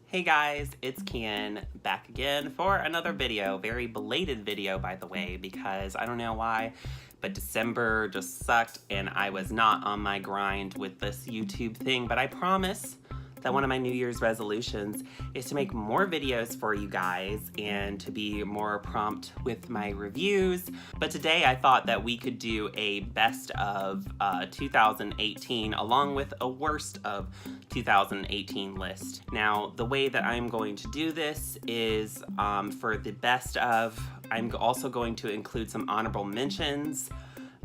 Hey guys, it's Keanu back again for another video. Very belated video, by the way, because I don't know why, but December just sucked and I was not on my grind with this YouTube thing, but I promise that one of my New Year's resolutions is to make more videos for you guys and to be more prompt with my reviews. But today I thought that we could do a best of 2018 along with a worst of 2018 list. Now, the way that I'm going to do this is for the best of, I'm also going to include some honorable mentions,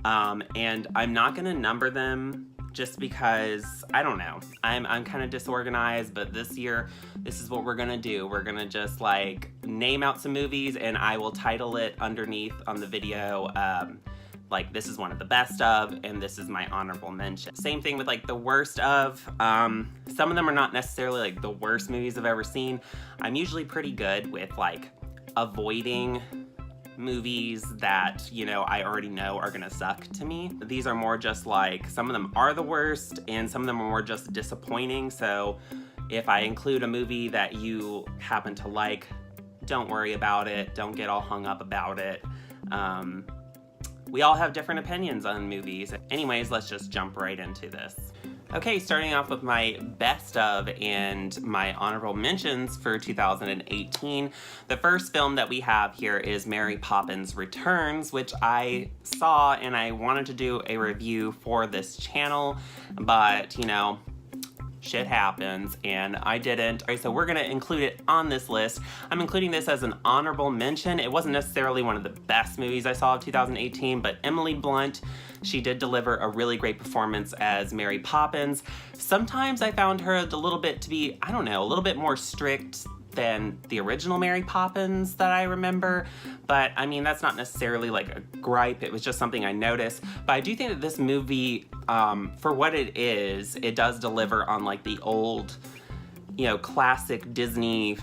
and I'm not gonna number them just because, I don't know, I'm kind of disorganized, but this year, this is what we're gonna do. We're gonna just like name out some movies and I will title it underneath on the video, like this is one of the best of, and this is my honorable mention. Same thing with like the worst of. Some of them are not necessarily like the worst movies I've ever seen. I'm usually pretty good with like avoiding movies that, you know, I already know are gonna suck to me. These are more just like, some of them are the worst and some of them are more just disappointing. So if I include a movie that you happen to like, don't worry about it. Don't get all hung up about it. We all have different opinions on movies. Anyways, let's just jump right into this. Okay, starting off with my best of and my honorable mentions for 2018. The first film that we have here is Mary Poppins Returns, which I saw and I wanted to do a review for this channel, but you know, shit happens and I didn't. All right, so we're gonna include it on this list. I'm including this as an honorable mention. It wasn't necessarily one of the best movies I saw of 2018, but Emily Blunt, she did deliver a really great performance as Mary Poppins. Sometimes I found her a little bit to be, I don't know, a little bit more strict than the original Mary Poppins that I remember, but I mean, that's not necessarily like a gripe, it was just something I noticed. But I do think that this movie, for what it is, it does deliver on like the old, you know, classic Disney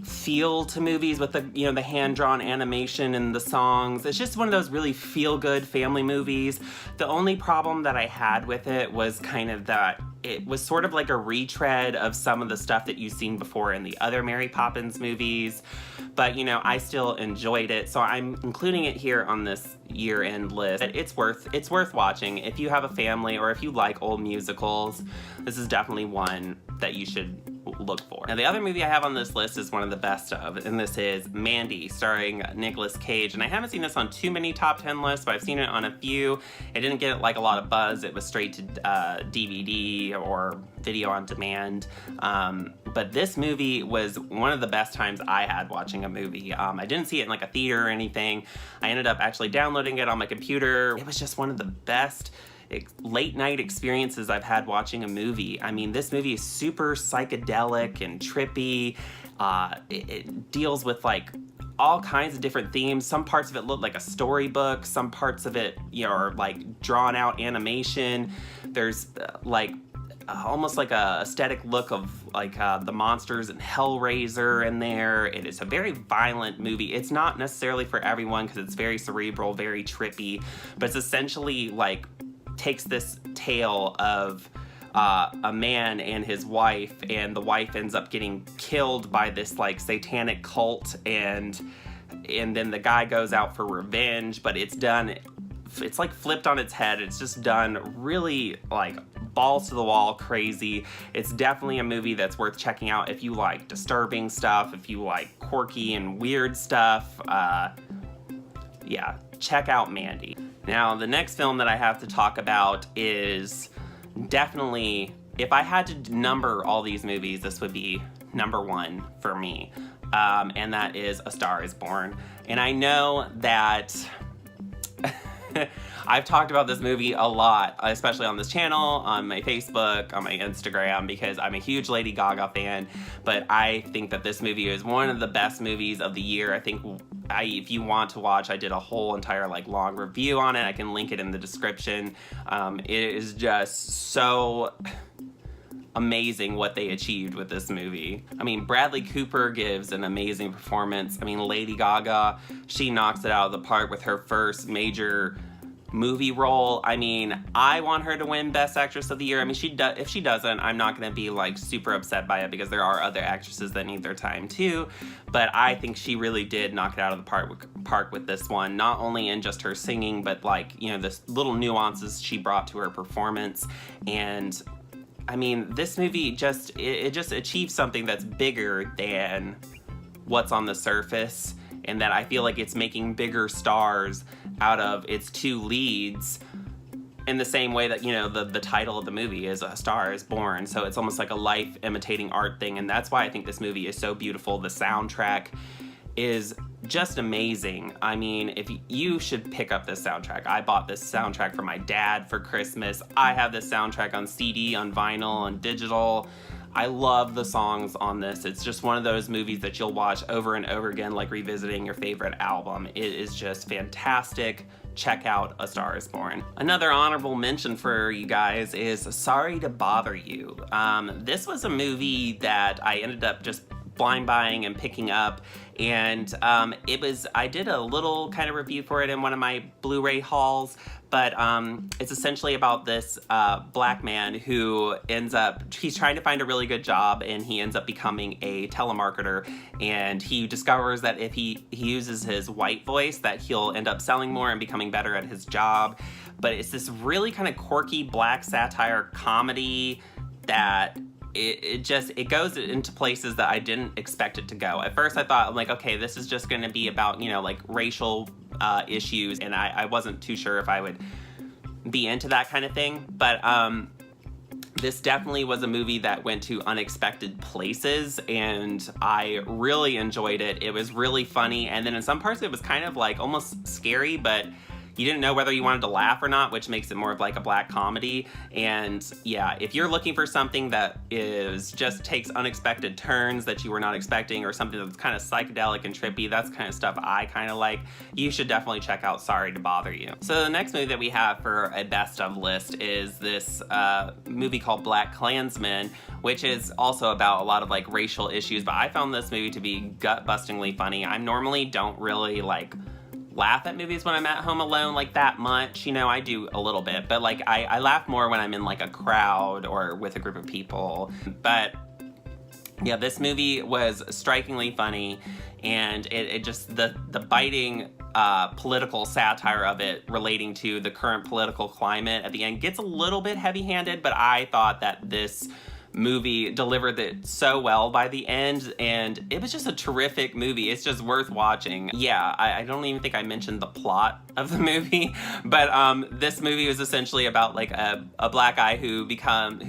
feel to movies with the, you know, the hand-drawn animation and the songs. It's just one of those really feel-good family movies. The only problem that I had with it was kind of that it was sort of like a retread of some of the stuff that you've seen before in the other Mary Poppins movies, but you know, I still enjoyed it, so I'm including it here on this year-end list. It's worth watching. If you have a family or if you like old musicals, this is definitely one that you should look for. Now, the other movie I have on this list is one of the best of, and this is Mandy, starring Nicolas Cage. And I haven't seen this on too many top 10 lists, but I've seen it on a few. It didn't get like a lot of buzz. It was straight to DVD or video on demand. But this movie was one of the best times I had watching a movie. I didn't see it in like a theater or anything. I ended up actually downloading it on my computer. It was just one of the best late night experiences I've had watching a movie. I mean, this movie is super psychedelic and trippy. It deals with like all kinds of different themes. Some parts of it look like a storybook. Some parts of it, you know, are like drawn out animation. There's like almost like a aesthetic look of like the monsters and Hellraiser in there. It is a very violent movie. It's not necessarily for everyone because it's very cerebral, very trippy, but it's essentially like takes this tale of a man and his wife, and the wife ends up getting killed by this like satanic cult, and then the guy goes out for revenge, but it's like flipped on its head. It's just done really like balls to the wall crazy. It's definitely a movie that's worth checking out if you like disturbing stuff, if you like quirky and weird stuff. Yeah, check out Mandy. Now, the next film that I have to talk about is definitely, if I had to number all these movies, this would be number one for me, and that is A Star is Born. And I know that I've talked about this movie a lot, especially on this channel, on my Facebook, on my Instagram, because I'm a huge Lady Gaga fan, but I think that this movie is one of the best movies of the year. I think if you want to watch, I did a whole entire like long review on it. I can link it in the description. It is just so amazing what they achieved with this movie. I mean, Bradley Cooper gives an amazing performance. I mean, Lady Gaga, she knocks it out of the park with her first major movie role. I mean, I want her to win Best Actress of the Year. I mean, if she doesn't, I'm not going to be like super upset by it because there are other actresses that need their time too. But I think she really did knock it out of the park with this one, not only in just her singing, but like, you know, the little nuances she brought to her performance. And I mean, this movie just achieves something that's bigger than what's on the surface, and that I feel like it's making bigger stars out of its two leads in the same way that, you know, the title of the movie is A Star is Born. So it's almost like a life imitating art thing, and that's why I think this movie is so beautiful. The soundtrack is just amazing. I mean, if you should pick up this soundtrack. I bought this soundtrack for my dad for Christmas. I have this soundtrack on CD, on vinyl, on digital. I love the songs on this. It's just one of those movies that you'll watch over and over again, like revisiting your favorite album. It is just fantastic. Check out A Star is Born. Another honorable mention for you guys is Sorry to Bother You. This was a movie that I ended up just blind buying and picking up, and I did a little kind of review for it in one of my Blu-ray hauls, but it's essentially about this black man who he's trying to find a really good job, and he ends up becoming a telemarketer, and he discovers that if he uses his white voice that he'll end up selling more and becoming better at his job. But it's this really kind of quirky black satire comedy that it goes into places that I didn't expect it to go. At first I thought, like, okay, this is just going to be about, you know, like racial issues, and I wasn't too sure if I would be into that kind of thing. But this definitely was a movie that went to unexpected places, and I really enjoyed it. It was really funny, and then in some parts it was kind of like almost scary, but you didn't know whether you wanted to laugh or not, which makes it more of like a black comedy. And yeah, if you're looking for something that just takes unexpected turns that you were not expecting, or something that's kind of psychedelic and trippy, that's the kind of stuff I kind of like, you should definitely check out Sorry to Bother You. So the next movie that we have for a best of list is this movie called Klansmen, which is also about a lot of like racial issues, but I found this movie to be gut-bustingly funny. I normally don't really like laugh at movies when I'm at home alone like that much. You know, I do a little bit, but like I laugh more when I'm in like a crowd or with a group of people. But yeah, this movie was strikingly funny, and it just, the biting political satire of it relating to the current political climate at the end gets a little bit heavy-handed, but I thought that this movie delivered it so well by the end, and it was just a terrific movie. It's just worth watching. Yeah, I don't even think I mentioned the plot of the movie, but this movie was essentially about like a black guy who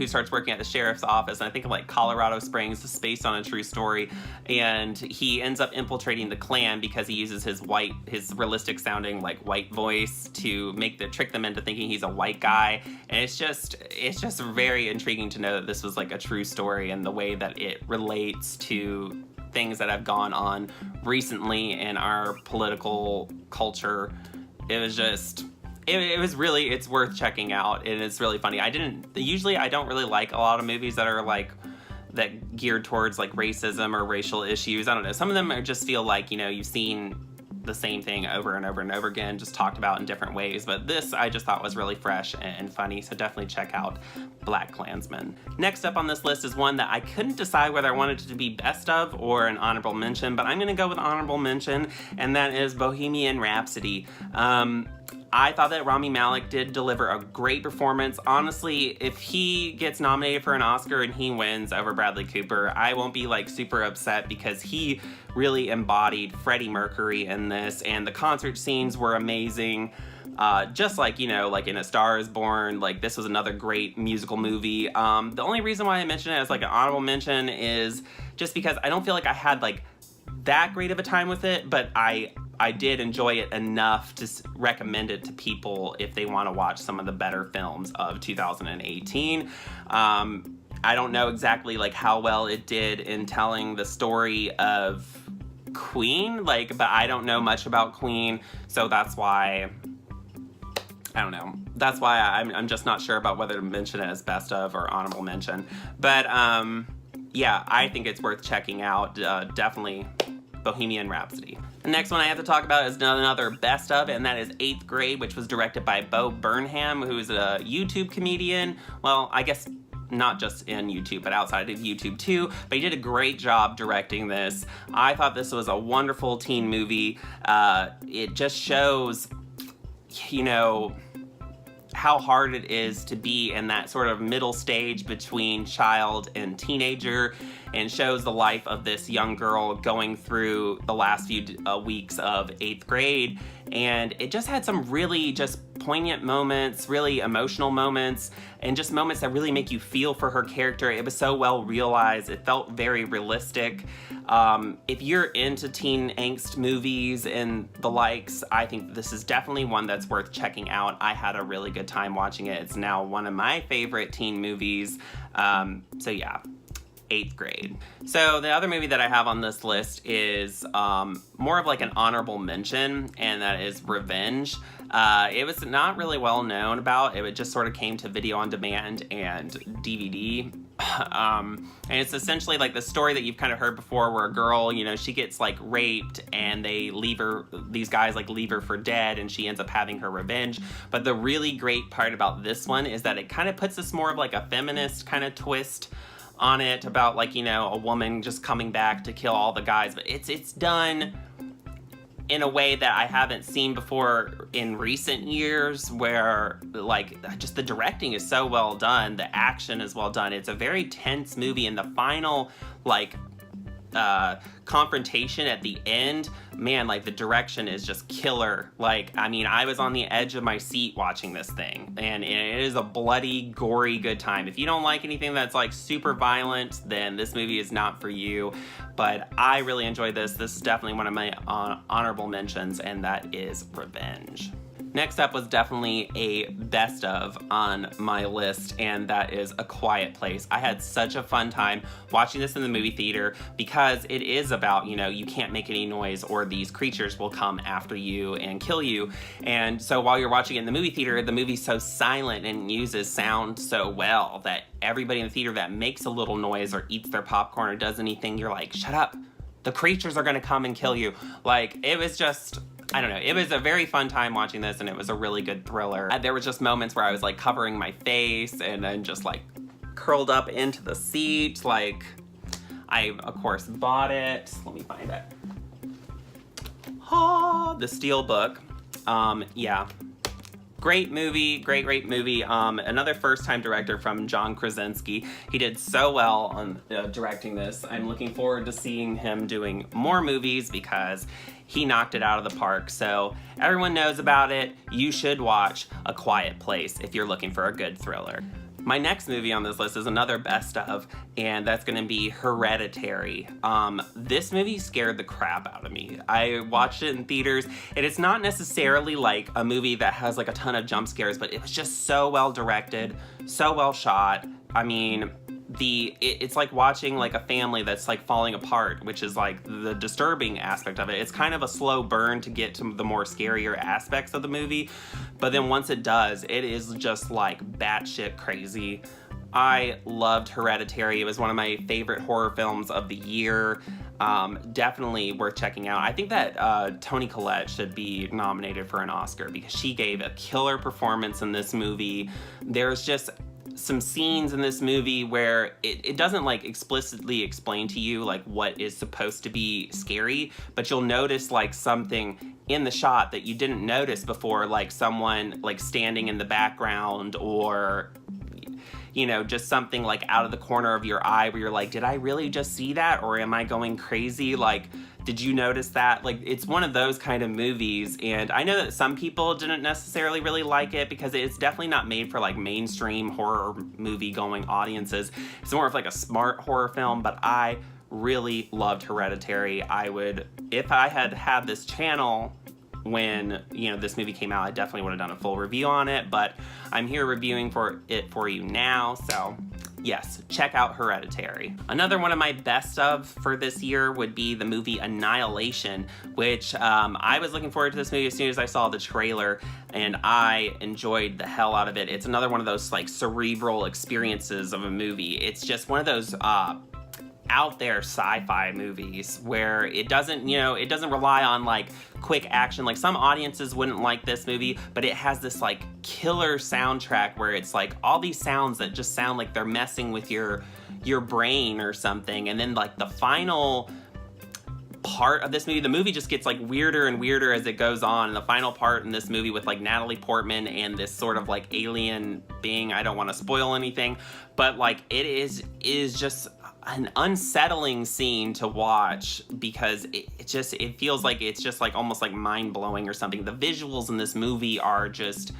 starts working at the sheriff's office, and I think of like Colorado Springs. It's based on a true story, and he ends up infiltrating the Klan because he uses his realistic sounding like white voice to trick them into thinking he's a white guy. And it's just very intriguing to know that this was like a true story, and the way that it relates to things that have gone on recently in our political culture. It was just, it's worth checking out, and it's really funny. I don't really like a lot of movies that geared towards like racism or racial issues. I don't know. Some of them just feel like, you know, you've seen the same thing over and over and over again, just talked about in different ways. But this I just thought was really fresh and funny, so definitely check out Klansmen. Next up on this list is one that I couldn't decide whether I wanted it to be best of or an honorable mention, but I'm gonna go with honorable mention, and that is Bohemian Rhapsody. I thought that Rami Malek did deliver a great performance. Honestly, if he gets nominated for an Oscar and he wins over Bradley Cooper, I won't be like super upset, because he really embodied Freddie Mercury in this, and the concert scenes were amazing. Just like, you know, like in A Star is Born, like this was another great musical movie. The only reason why I mention it as like an honorable mention is just because I don't feel like I had like that great of a time with it, but I did enjoy it enough to recommend it to people if they want to watch some of the better films of 2018. I don't know exactly like how well it did in telling the story of Queen, but I don't know much about Queen, so that's why, I don't know. That's why I'm just not sure about whether to mention it as best of or honorable mention. But yeah, I think it's worth checking out. Definitely Bohemian Rhapsody. The next one I have to talk about is another best of, and that is 8th Grade, which was directed by Bo Burnham, who's a YouTube comedian. Well, I guess not just in YouTube, but outside of YouTube too, but he did a great job directing this. I thought this was a wonderful teen movie. It just shows, you know, how hard it is to be in that sort of middle stage between child and teenager, and shows the life of this young girl going through the last few weeks of 8th grade. And it just had some really just poignant moments, really emotional moments, and just moments that really make you feel for her character. It was so well realized. It felt very realistic. If you're into teen angst movies and the likes, I think this is definitely one that's worth checking out. I had a really good time watching it. It's now one of my favorite teen movies. So yeah. 8th Grade. So the other movie that I have on this list is more of like an honorable mention, and that is Revenge. It was not really well known about. It just sort of came to video on demand and DVD. And it's essentially like the story that you've kind of heard before, where a girl, you know, she gets like raped and they leave her, these guys like leave her for dead, and she ends up having her revenge. But the really great part about this one is that it kind of puts this more of like a feminist kind of twist on it, about like, you know, a woman just coming back to kill all the guys. But it's done in a way that I haven't seen before in recent years, where like just the directing is so well done, the action is well done. It's a very tense movie, and the final like confrontation at the end, man, like the direction is just killer. Like, I mean, I was on the edge of my seat watching this thing, and it is a bloody, gory good time. If you don't like anything that's like super violent, then this movie is not for you. But I really enjoyed this. This is definitely one of my honorable mentions, and that is Revenge. Next up was definitely a best of on my list, and that is A Quiet Place. I had such a fun time watching this in the movie theater, because it is about, you know, you can't make any noise or these creatures will come after you and kill you. And so while you're watching it in the movie theater, the movie's so silent and uses sound so well that everybody in the theater that makes a little noise or eats their popcorn or does anything, you're like, shut up, the creatures are gonna come and kill you. Like, it was just, I don't know, it was a very fun time watching this, and it was a really good thriller. There was just moments where I was like covering my face and then just like curled up into the seat. Like, I of course bought it. Let me find it. The Steel Book. Yeah. Great movie, great movie. Another first-time director from John Krasinski. He did so well on directing this. I'm looking forward to seeing him doing more movies, because he knocked it out of the park. So everyone knows about it. You should watch A Quiet Place if you're looking for a good thriller. My next movie on this list is another best of, and that's gonna be Hereditary. This movie scared the crap out of me. I watched it in theaters, and it's not necessarily like a movie that has like a ton of jump scares, but it was just so well directed, so well shot. I mean, it's like watching like a family that's like falling apart, which is like the disturbing aspect of it. It's kind of a slow burn to get to the more scarier aspects of the movie, but then once it does, it is just like batshit crazy. I loved Hereditary. It was one of my favorite horror films of the year. Definitely worth checking out. I think that Toni Collette should be nominated for an Oscar, because she gave a killer performance in this movie. There's just some scenes in this movie where it doesn't like explicitly explain to you like what is supposed to be scary, but you'll notice like something in the shot that you didn't notice before, like someone like standing in the background, or you know, just something like out of the corner of your eye where you're like, did I really just see that, or am I going crazy? Like, did you notice that? Like, it's one of those kind of movies, and I know that some people didn't necessarily really like it, because it's definitely not made for like mainstream horror movie going audiences. It's more of like a smart horror film, but I really loved Hereditary. I would, if I had had this channel when, you know, this movie came out, I definitely would have done a full review on it, but I'm here reviewing it for you now, so yes, check out Hereditary. Another one of my best of for this year would be the movie Annihilation, which I was looking forward to this movie as soon as I saw the trailer, and I enjoyed the hell out of it. It's another one of those like cerebral experiences of a movie. It's just one of those out there sci-fi movies where it doesn't, you know, it doesn't rely on like quick action. Like some audiences wouldn't like this movie, but it has this like killer soundtrack where it's like all these sounds that just sound like they're messing with your brain or something. And then like the final part of this movie, the movie just gets like weirder and weirder as it goes on. And the final part in this movie with like Natalie Portman and this sort of like alien being, I don't want to spoil anything, but like it is just an unsettling scene to watch because it feels like it's just like almost like mind-blowing or something. The visuals in this movie are just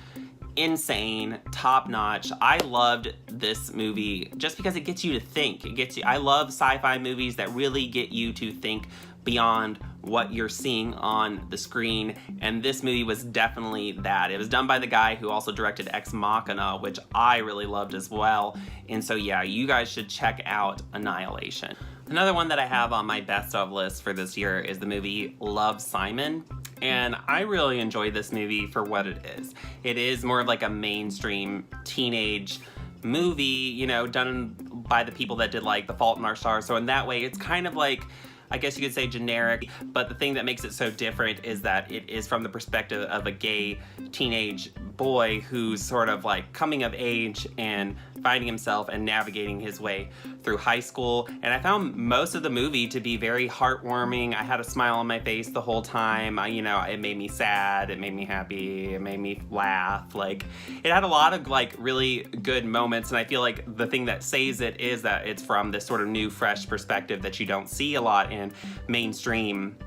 insane, top-notch. I loved this movie just because it gets you to think. I love sci-fi movies that really get you to think beyond what you're seeing on the screen, and this movie was definitely that. It was done by the guy who also directed Ex Machina, which I really loved as well, and so yeah, you guys should check out Annihilation. Another one that I have on my best of list for this year is the movie Love, Simon. And I really enjoyed this movie for what it is. It is more of like a mainstream teenage movie, you know, done by the people that did like The Fault in Our Stars. So in that way, it's kind of like, I guess you could say generic, but the thing that makes it so different is that it is from the perspective of a gay teenage boy who's sort of like coming of age and finding himself and navigating his way through high school. And I found most of the movie to be very heartwarming. I had a smile on my face the whole time. You know, it made me sad, it made me happy, it made me laugh. Like, it had a lot of like really good moments, and I feel like the thing that saves it is that it's from this sort of new, fresh perspective that you don't see a lot in mainstream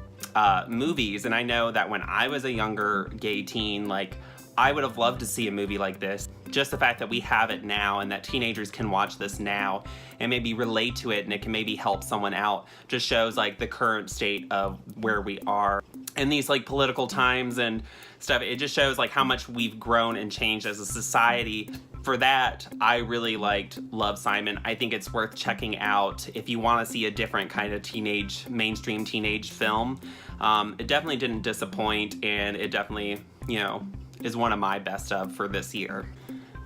movies. And I know that when I was a younger gay teen, like, I would have loved to see a movie like this. Just the fact that we have it now and that teenagers can watch this now and maybe relate to it and it can maybe help someone out just shows like the current state of where we are in these like political times and stuff. It just shows like how much we've grown and changed as a society. For that, I really liked Love, Simon. I think it's worth checking out if you want to see a different kind of mainstream teenage film. It definitely didn't disappoint, and it definitely, you know, is one of my best of for this year.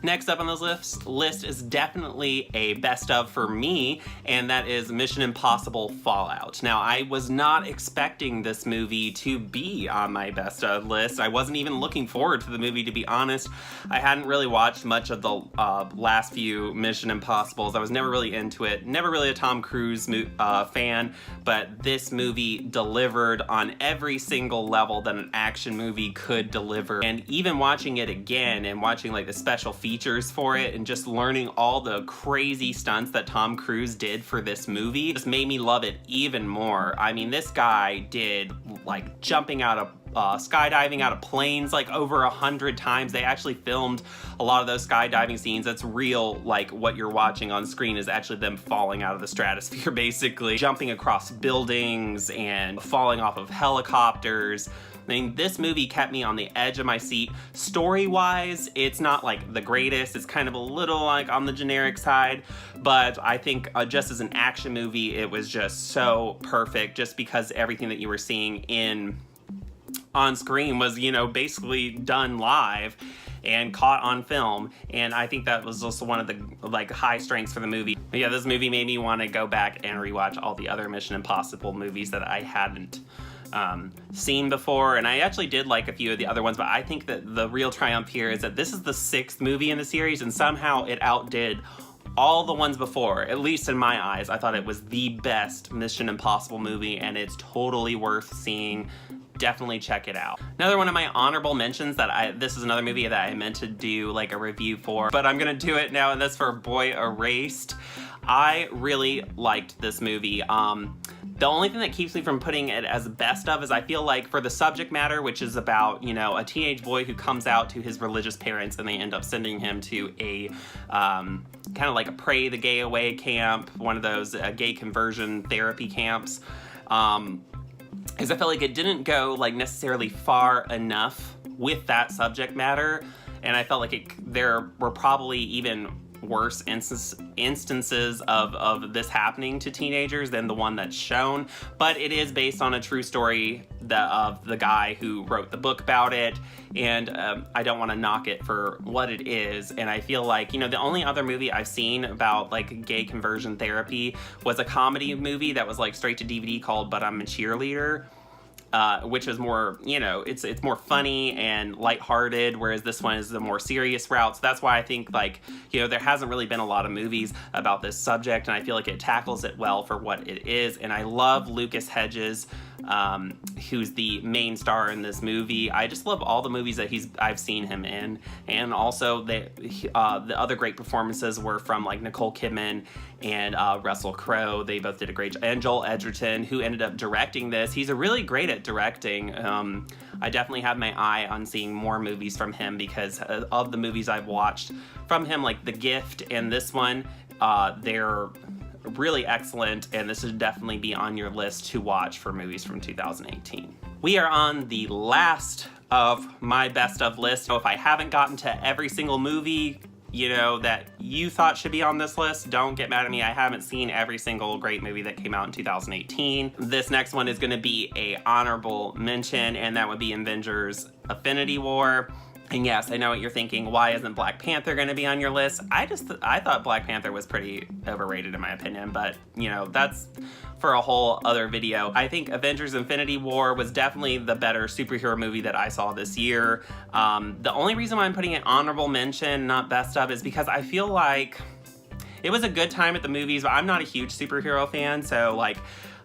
Next up on this list is definitely a best of for me, and that is Mission Impossible Fallout. Now, I was not expecting this movie to be on my best of list. I wasn't even looking forward to the movie, to be honest. I hadn't really watched much of the last few Mission Impossibles. I was never really into it. Never really a Tom Cruise fan, but this movie delivered on every single level that an action movie could deliver. And even watching it again and watching like the special features for it and just learning all the crazy stunts that Tom Cruise did for this movie just made me love it even more. I mean, this guy did like jumping out of skydiving out of planes like over 100 times. They actually filmed a lot of those skydiving scenes. That's real, like what you're watching on screen is actually them falling out of the stratosphere, basically. Jumping across buildings and falling off of helicopters. I mean, this movie kept me on the edge of my seat. Story-wise, it's not like the greatest. It's kind of a little like on the generic side, but I think just as an action movie, it was just so perfect just because everything that you were seeing on screen was, you know, basically done live and caught on film, and I think that was also one of the like high strengths for the movie. But yeah, this movie made me want to go back and rewatch all the other Mission Impossible movies that I hadn't seen before, and I actually did like a few of the other ones, but I think that the real triumph here is that this is the 6th movie in the series, and somehow it outdid all the ones before. At least in my eyes, I thought it was the best Mission Impossible movie, and it's totally worth seeing. Definitely check it out. Another one of my honorable mentions that this is another movie that I meant to do like a review for, but I'm gonna do it now, and that's for Boy Erased. I really liked this movie. The only thing that keeps me from putting it as best of is I feel like for the subject matter, which is about, you know, a teenage boy who comes out to his religious parents and they end up sending him to a kind of like a Pray the Gay Away camp, one of those gay conversion therapy camps. Is I felt like it didn't go like necessarily far enough with that subject matter, and I felt like there were probably even worse instances of this happening to teenagers than the one that's shown, but it is based on a true story of the guy who wrote the book about it, and I don't want to knock it for what it is. And I feel like, you know, the only other movie I've seen about like gay conversion therapy was a comedy movie that was like straight to DVD called But I'm a Cheerleader, which is more, you know, it's more funny and lighthearted, whereas this one is the more serious route. So that's why I think, like, you know, there hasn't really been a lot of movies about this subject, and I feel like it tackles it well for what it is. And I love Lucas Hedges, who's the main star in this movie. I just love all the movies that I've seen him in, and also the other great performances were from like Nicole Kidman and Russell Crowe. They both did a great job. And Joel Edgerton, who ended up directing this. He's really great at directing. I definitely have my eye on seeing more movies from him because of the movies I've watched from him, like The Gift and this one. They're really excellent, and this should definitely be on your list to watch for movies from 2018. We are on the last of my best of list. So if I haven't gotten to every single movie, you know, that you thought should be on this list, don't get mad at me. I haven't seen every single great movie that came out in 2018. This next one is going to be a honorable mention, and that would be Avengers Infinity War. And yes, I know what you're thinking. Why isn't Black Panther going to be on your list? I thought Black Panther was pretty overrated in my opinion, but you know, that's for a whole other video. I think Avengers Infinity War was definitely the better superhero movie that I saw this year. The only reason why I'm putting it honorable mention, not best of, is because I feel like it was a good time at the movies, but I'm not a huge superhero fan, so like,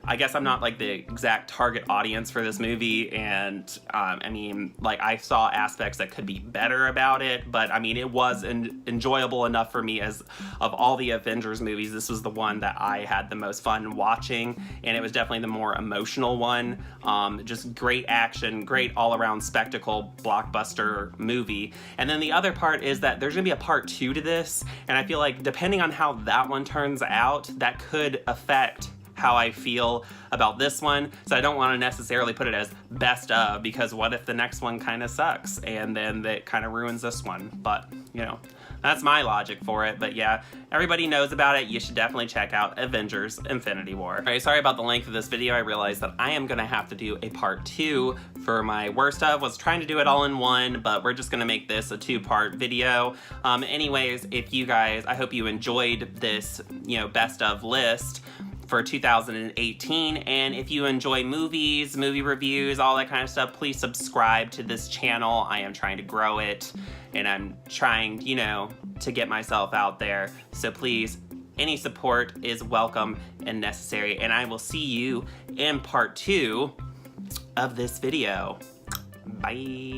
I guess I'm not like the exact target audience for this movie, and I mean, like, I saw aspects that could be better about it, but I mean, it was enjoyable enough for me. As of all the Avengers movies, this was the one that I had the most fun watching, and it was definitely the more emotional one. Just great action, great all-around spectacle, blockbuster movie. And then the other part is that there's gonna be a part 2 to this, and I feel like depending on how that one turns out, that could affect how I feel about this one. So I don't want to necessarily put it as best of, because what if the next one kind of sucks and then that kind of ruins this one? But you know, that's my logic for it. But yeah, everybody knows about it. You should definitely check out Avengers Infinity War. All right, sorry about the length of this video. I realized that I am gonna have to do a part 2 for my worst of. Was trying to do it all in one, but we're just gonna make this a 2-part video. Anyways, if you guys, I hope you enjoyed this, you know, best of list for 2018, and if you enjoy movies, movie reviews, all that kind of stuff, please subscribe to this channel. I am trying to grow it, and I'm trying, you know, to get myself out there. So please, any support is welcome and necessary, and I will see you in part 2 of this video. Bye.